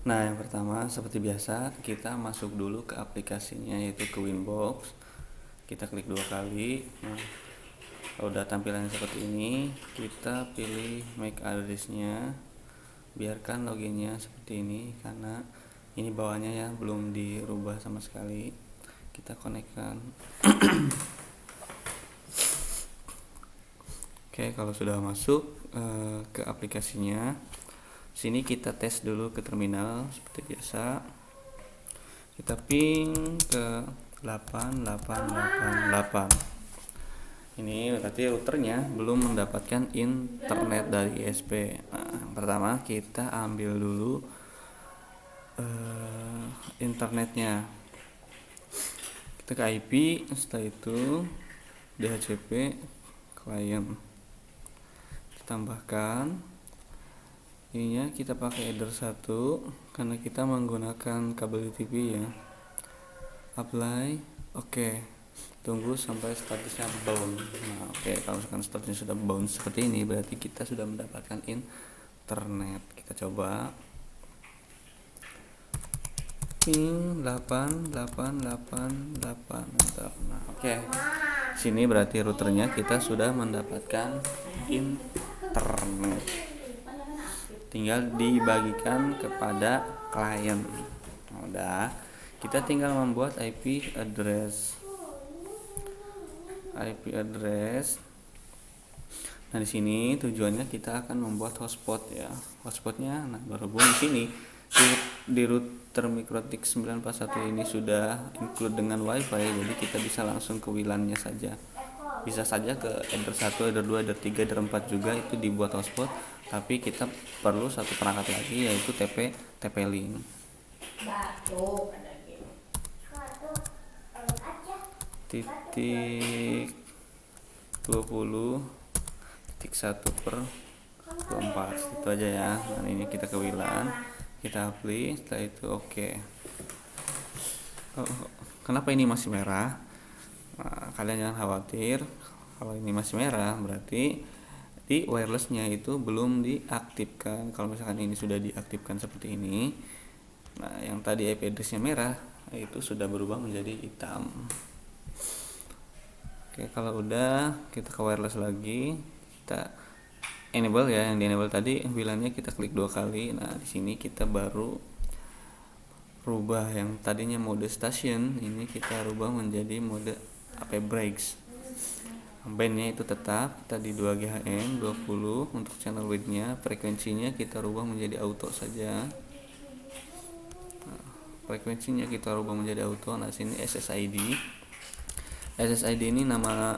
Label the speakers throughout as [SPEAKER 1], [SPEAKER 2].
[SPEAKER 1] Nah, yang pertama seperti biasa kita masuk dulu ke aplikasinya, yaitu ke Winbox. Kita klik 2 kali. Nah, kalau udah tampilan seperti ini, kita pilih MAC address-nya. Biarkan loginnya seperti ini karena ini bawahnya ya belum dirubah sama sekali. Kita konekkan. Oke, kalau sudah masuk ke aplikasinya, sini kita tes dulu ke terminal seperti biasa. Kita ping ke 8888. Ini berarti routernya belum mendapatkan internet dari ISP. Nah, pertama kita ambil dulu internetnya. Kita ke IP, setelah itu DHCP client. Kita tambahkan ininya, kita pakai header 1 karena kita menggunakan kabel TV ya. Apply, oke. Tunggu sampai statusnya bound. Nah, oke, kalau misalkan statusnya sudah bound seperti ini, berarti kita sudah mendapatkan internet. Kita coba ping 8888. Nah, oke. Sini berarti routernya kita sudah mendapatkan internet. Tinggal dibagikan kepada klien. Nah, udah, kita tinggal membuat IP address. Nah, di sini tujuannya kita akan membuat hotspot ya. Hotspotnya, nah berhubung di sini di router MikroTik 941 ini sudah include dengan WiFi, jadi kita bisa langsung ke WLAN-nya saja. Bisa saja ke header 1, header 2, header 3, header 4 juga itu dibuat hotspot, tapi kita perlu satu perangkat lagi, yaitu TP-Link. Titik 20.1/24 itu aja ya. Nah, ini kita ke WLAN, kita apply, setelah itu oke. Kenapa ini masih merah? Nah, kalian jangan khawatir, kalau ini masih merah berarti di wirelessnya itu belum diaktifkan. Kalau misalkan ini sudah diaktifkan seperti ini, nah yang tadi IP address-nya merah itu sudah berubah menjadi hitam. Oke, kalau udah kita ke wireless lagi, kita enable ya. Yang di enable tadi WLAN-nya kita klik 2 kali. Nah, di sini kita baru rubah yang tadinya mode station, ini kita rubah menjadi mode AP breaks. Bandnya itu tetap kita di 2 GHz 20. Untuk channel width-nya, frekuensinya kita rubah menjadi auto saja. Nah, frekuensinya kita rubah menjadi auto. Nah, sini SSID ini nama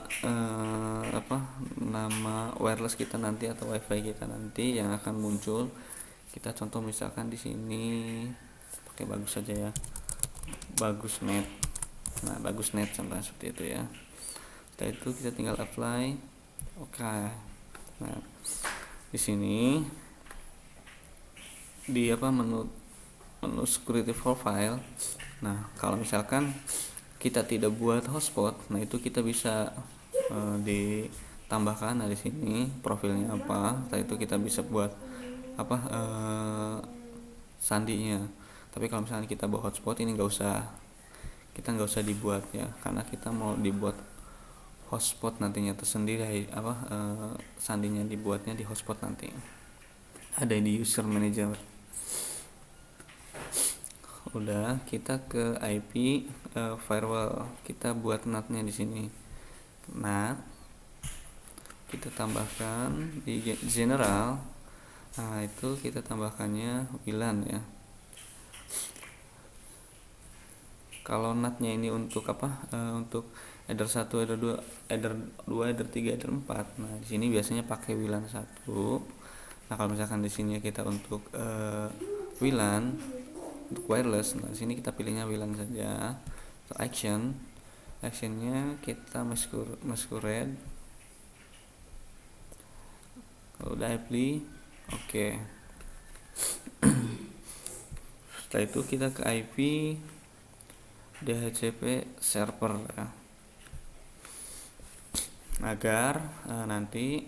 [SPEAKER 1] nama wireless kita nanti atau WiFi kita nanti yang akan muncul. Kita contoh misalkan di sini pakai bagus saja ya, bagus net. Nah, bagus net sampai seperti itu ya. Setelah itu kita tinggal apply. Oke. Nah, di sini di menu security profile. Nah, kalau misalkan kita tidak buat hotspot, nah itu kita bisa ditambahkan. Nah, di sini profilnya apa, setelah itu kita bisa buat sandinya. Tapi kalau misalnya kita buat hotspot, ini kita nggak usah dibuat ya, karena kita mau dibuat hotspot nantinya tersendiri. Sandinya dibuatnya di hotspot nanti, ada di user manager. Udah, kita ke IP firewall, kita buat NAT-nya di sini. NAT kita tambahkan di general. Nah, itu kita tambahkannya WLAN ya. Kalau NAT-nya ini untuk untuk header 1, header 2, header 2, header 3, header 4. Nah, di sini biasanya pakai WLAN 1. Nah, kalau misalkan di sini kita untuk WLAN untuk wireless, nah sini kita pilihnya WLAN saja. Untuk actionnya kita masquerade. Kalau udah apply, oke. Setelah itu kita ke IP DHCP server ya, agar nanti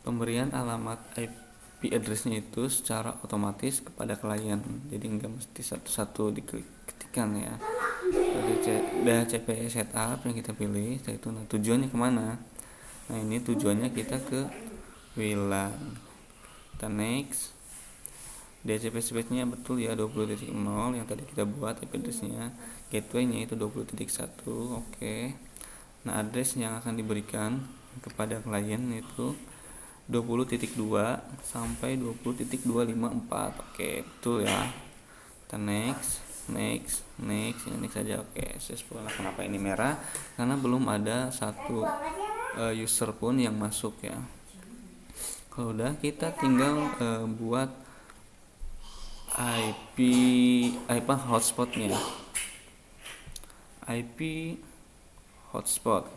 [SPEAKER 1] pemberian alamat IP IP address-nya itu secara otomatis kepada klien, jadi nggak mesti satu-satu diketikkan ya. DHCP setup yang kita pilih, setelah itu tujuannya kemana. Nah ini tujuannya kita ke WLAN. Kita next. DHCP space-nya betul ya 20.0 yang tadi kita buat IP address-nya. Gateway-nya itu 20.1. Oke. Nah address yang akan diberikan kepada klien itu 20.2 sampai 20.254. Oke, betul ya. Kita next ini next saja. Oke, successful. Kenapa ini merah? Karena belum ada satu user pun yang masuk ya. Kalau udah, kita tinggal buat IP hotspotnya. IP hotspot.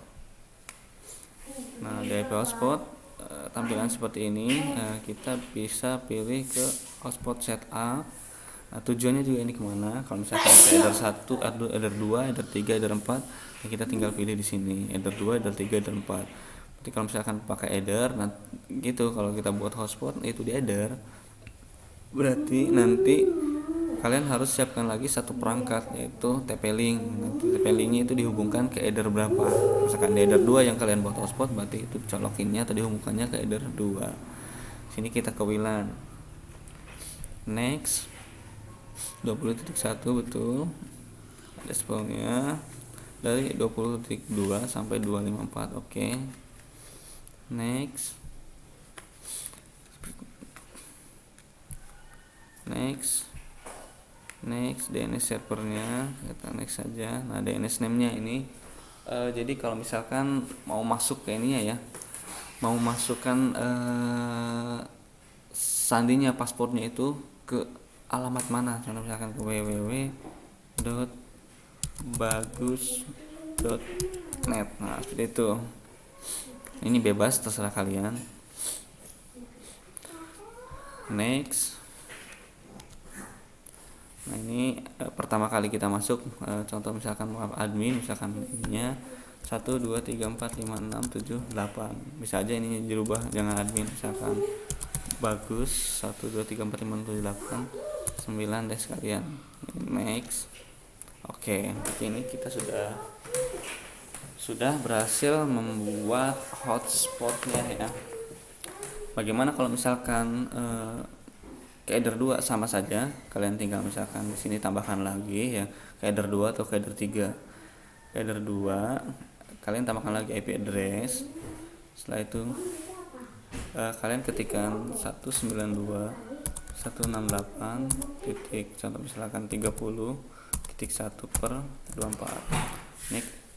[SPEAKER 1] Nah, di IP hotspot tampilan seperti ini. Kita bisa pilih ke hotspot setup. Nah, tujuannya juga ini kemana? Kalau misalkan ke header 1, header 2, header 3, header 4, ya kita tinggal pilih di sini header 2, header 3, header 4. Jadi kalau misalkan pakai header, nah gitu, kalau kita buat hotspot itu di header, berarti nanti kalian harus siapkan lagi satu perangkat, yaitu TP-Link. Nanti TP-Linknya itu dihubungkan ke header berapa. Misalkan di header 2 yang kalian buat hotspot, berarti itu colokinnya atau dihubungkannya ke header 2. Sini kita ke WLAN. Next 20.1 betul. Ada spawnnya dari 20.2 sampai 254. Oke. Next DNS servernya kita next saja. Nah DNS name nya ini jadi kalau misalkan mau masuk ke ini ya, mau masukkan sandinya, paspornya itu ke alamat mana, contoh misalkan ke www.bagus.net. nah seperti itu, ini bebas terserah kalian. Next. Nah ini pertama kali kita masuk, contoh misalkan admin, misalkan ininya 1 2 3 4 5 6 7 8, bisa aja ini dirubah, jangan admin, misalkan bagus 1 2 3 4 5 6 7 8 9 deh sekalian. Next. Oke, berarti ini kita sudah berhasil membuat hotspotnya ya. Bagaimana kalau misalkan ke header 2 sama saja, kalian tinggal misalkan di sini tambahkan lagi ya ke header 2 atau ke header 3. Ke header 2 kalian tambahkan lagi IP address. Setelah itu kalian ketikkan 192.168 titik, contoh misalkan 30.1/24.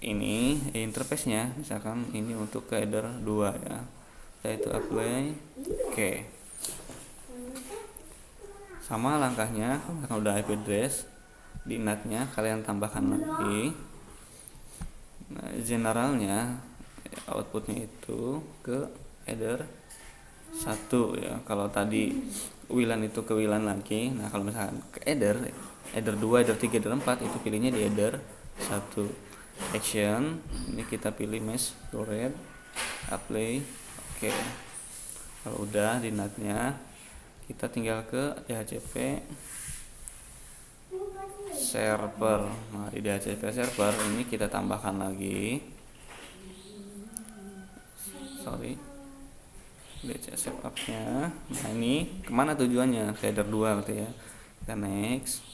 [SPEAKER 1] Ini interface-nya misalkan ini untuk ke header 2 ya. Setelah itu apply. Oke. Sama langkahnya, kalau udah IP address, di NAT-nya kalian tambahkan lagi. Nah, generalnya outputnya itu ke header 1 ya. Kalau tadi WLAN itu ke WLAN lagi. Nah, kalau misalkan ke header 2, header 3, header 4 itu pilihnya di header 1. Action, ini kita pilih mesh to red, apply. Oke. Kalau udah di NAT-nya, kita tinggal ke DHCP server. Nah, di DHCP server ini kita tambahkan lagi. DHCP setupnya. Nah, ini kemana tujuannya? Ke header 2 berarti ya. Kita next.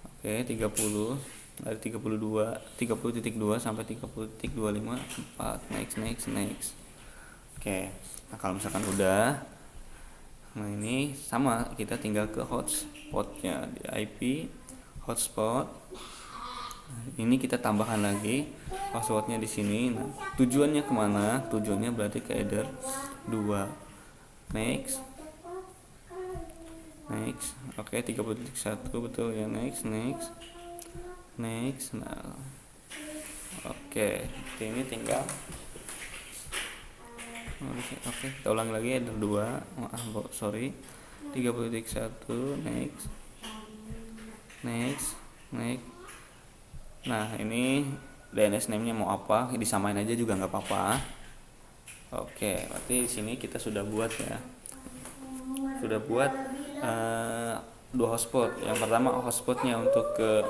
[SPEAKER 1] Oke, 30 dari 30.2 sampai 30.254. Next. Oke. Nah, kalau misalkan udah, nah ini sama, kita tinggal ke hotspotnya di IP hotspot. Nah, ini kita tambahkan lagi passwordnya di sini. Nah, tujuannya kemana? Tujuannya berarti ke header 2. Next. Oke, 30.1 betul ya. Next. Nah, oke, ini tinggal. Oke, kita ulang lagi header 2. Sorry. 30.1. Next. Nah, ini DNS name-nya mau apa? Disamain aja juga nggak apa-apa. Oke, berarti di sini kita sudah buat ya. sudah buat dua hotspot. Yang pertama hotspotnya untuk ke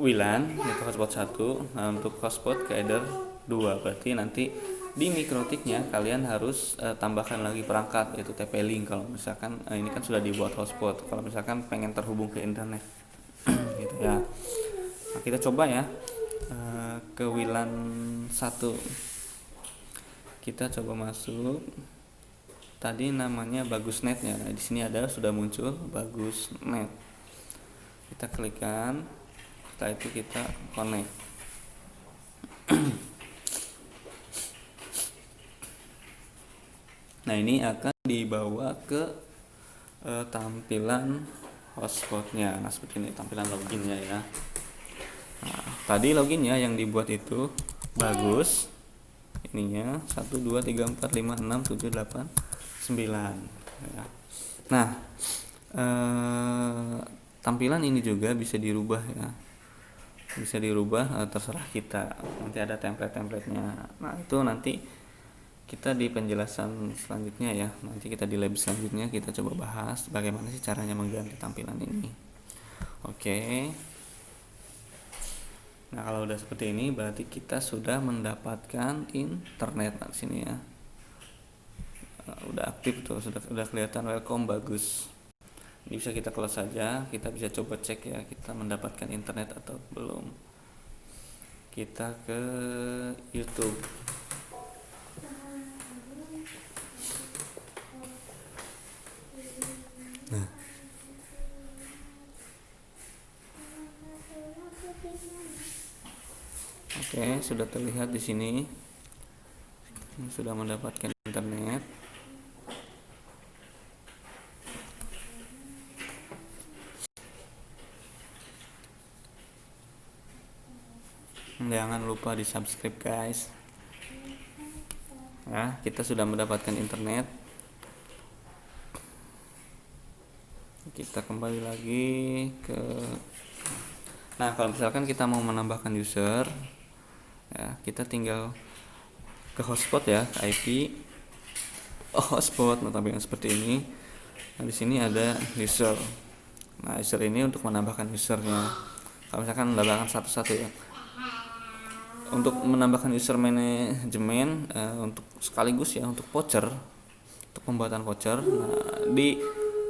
[SPEAKER 1] WLAN itu hotspot 1. Nah, untuk hotspot ke Ether 2. Berarti nanti di mikrotiknya kalian harus tambahkan lagi perangkat yaitu TP-Link. Kalau misalkan ini kan sudah dibuat hotspot, kalau misalkan pengen terhubung ke internet gitu ya. Nah, kita coba ya ke WLAN 1. Kita coba masuk. Tadi namanya Bagusnet ya. Nah, di sini ada sudah muncul Bagusnet. Kita klikkan. Setelah itu kita connect. Nah, ini akan dibawa ke tampilan hotspotnya. Nah, seperti ini tampilan loginnya ya. Nah, tadi loginnya yang dibuat itu bagus. Ininya 1 2 3 4 5 6 7 8 9 ya. Nah, tampilan ini juga bisa dirubah ya. Bisa dirubah, terserah kita. Nanti ada template-templatenya. Nah, itu nanti kita di penjelasan selanjutnya ya. Nanti kita di lab selanjutnya kita coba bahas bagaimana sih caranya mengganti tampilan ini. Oke. Nah, kalau udah seperti ini berarti kita sudah mendapatkan internet. Nah, sini ya. Udah aktif tuh, sudah kelihatan welcome bagus. Ini bisa kita close saja. Kita bisa coba cek ya kita mendapatkan internet atau belum. Kita ke YouTube. Nah, oke, sudah terlihat di sini sudah mendapatkan internet. Jangan lupa di subscribe guys ya. Kita sudah mendapatkan internet. Kita kembali lagi ke kalau misalkan kita mau menambahkan user ya, kita tinggal ke hotspot ya, ke IP hotspot tampilan seperti ini. Nah, di sini ada user. Nah, user ini untuk menambahkan usernya. Kalau misalkan menambahkan satu-satu ya. Untuk menambahkan user manajemen untuk sekaligus ya untuk voucher, untuk pembuatan voucher. Nah, di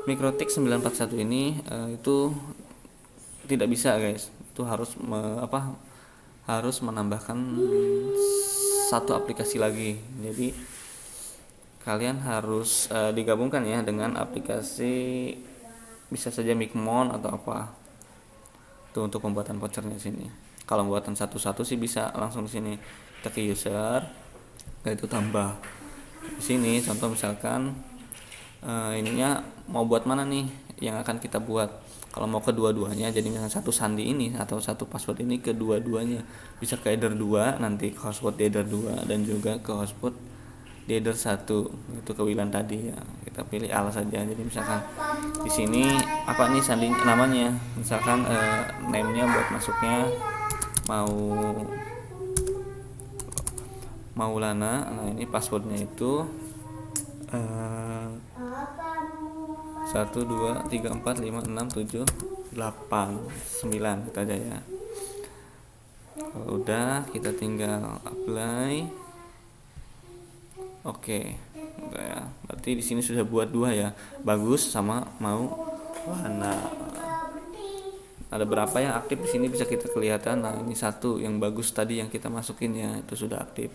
[SPEAKER 1] Mikrotik 941 ini itu tidak bisa guys. Itu harus harus menambahkan satu aplikasi lagi. Jadi kalian harus digabungkan ya dengan aplikasi, bisa saja Micmon atau apa. Itu untuk pembuatan vouchernya sini. Kalau pembuatan satu-satu sih bisa langsung di sini. Kita ke user, itu tambah. Di sini contoh misalkan ininya mau buat mana nih yang akan kita buat. Kalau mau kedua-duanya, jadi misalnya satu sandi ini atau satu password ini kedua-duanya, bisa ke Ether 2, nanti ke hotspot di Ether 2 dan juga ke hotspot di Ether 1 itu ke WLAN tadi ya. Kita pilih al saja. Jadi misalkan di sini apa nih sandi namanya, misalkan name-nya buat masuknya Maulana. Nah, ini passwordnya itu 1 2 3 4 5 6 7 8 9 kita aja ya. Kalau udah kita tinggal apply. Oke. Udah ya. Berarti di sini sudah buat dua ya. Bagus sama Maulana. Ada berapa yang aktif di sini bisa kita kelihatan. Nah, ini satu yang bagus tadi yang kita masukin ya, itu sudah aktif.